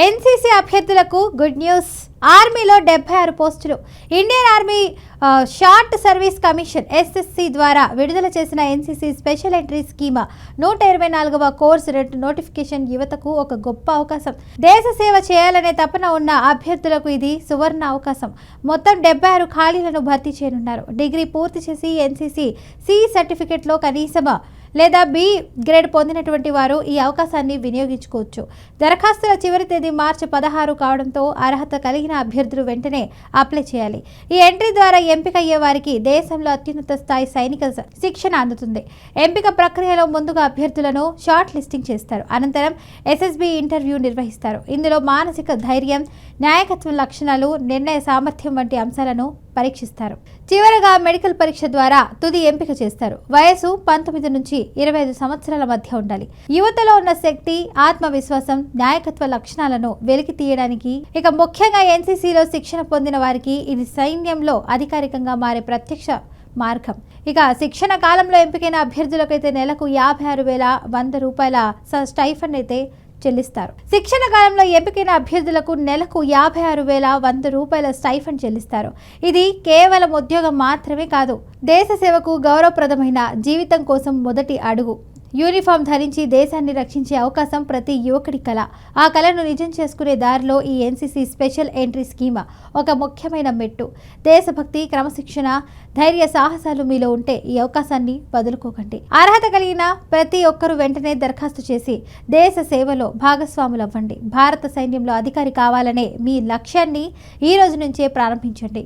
NCC అభ్యర్థులకు good news. ఆర్మీలో 76 పోస్టులు. Indian army short service commission SSC ద్వారా విడుదల చేసిన ఎన్సీసీ స్పెషల్ ఎంట్రీ స్కీమ్ 124వ కోర్సు నోటిఫికేషన్ యువతకు ఒక గొప్ప అవకాశం. దేశ సేవ చేయాలనే తపన ఉన్న అభ్యర్థులకు ఇది సువర్ణ అవకాశం. మొత్తం 76 ఖాళీలను భర్తీ చేయనున్నారు. డిగ్రీ పూర్తి చేసి ఎన్సీసీ సి సర్టిఫికెట్లో కనీసం లేదా బి గ్రేడ్ పొందినటువంటి వారు ఈ అవకాశాన్ని వినియోగించుకోవచ్చు. దరఖాస్తుల చివరి తేదీ మార్చి 16 కావడంతో అర్హత కలిగిన అభ్యర్థులు వెంటనే అప్లై చేయాలి. ఈ ఎంట్రీ ద్వారా ఎంపిక అయ్యే వారికి దేశంలో అత్యున్నత స్థాయి సైనిక శిక్షణ అందుతుంది. ఎంపిక ప్రక్రియలో ముందుగా అభ్యర్థులను షార్ట్ లిస్టింగ్ చేస్తారు. అనంతరం ఎస్ఎస్బి ఇంటర్వ్యూ నిర్వహిస్తారు. ఇందులో మానసిక ధైర్యం, నాయకత్వ లక్షణాలు, నిర్ణయ సామర్థ్యం వంటి అంశాలను పరీక్షిస్తారు. చివరగా మెడికల్ పరీక్ష ద్వారా తుది ఎంపిక చేస్తారు. వయసు 19 నుంచి 25 సంవత్సరాల మధ్య ఉండాలి. యువతలో ఉన్న శక్తి, ఆత్మవిశ్వాసం, నాయకత్వ లక్షణాలను వెలికి తీయడానికి ఇక ముఖ్యంగా ఎన్సీసీలో శిక్షణ పొందిన వారికి ఇది సైన్యంలో అధికారికంగా మారే ప్రత్యక్ష మార్గం. ఇక శిక్షణ కాలంలో ఎంపికైన అభ్యర్థులకైతే నెలకు 56,100 రూపాయల స్టైఫండ్ అయితే చెల్లిస్తారు. శిక్షణ కాలంలో ఎంపికైన అభ్యర్థులకు నెలకు 56,100 రూపాయల స్టైఫండ్ చెల్లిస్తారు. ఇది కేవలం ఉద్యోగం మాత్రమే కాదు, దేశ సేవకు గౌరవప్రదమైన జీవితం కోసం మొదటి అడుగు. యూనిఫామ్ ధరించి దేశాన్ని రక్షించే అవకాశం ప్రతి యువకుడి కల. ఆ కళను నిజం చేసుకునే దారిలో ఈ ఎన్సీసీ స్పెషల్ ఎంట్రీ స్కీమ్ ఒక ముఖ్యమైన మెట్టు. దేశభక్తి, క్రమశిక్షణ, ధైర్య సాహసాలు మీలో ఉంటే ఈ అవకాశాన్ని వదులుకోకండి. అర్హత కలిగిన ప్రతి ఒక్కరూ వెంటనే దరఖాస్తు చేసి దేశ సేవలో భాగస్వాములవ్వండి. భారత సైన్యంలో అధికారి కావాలనే మీ లక్ష్యాన్ని ఈ రోజు నుంచే ప్రారంభించండి.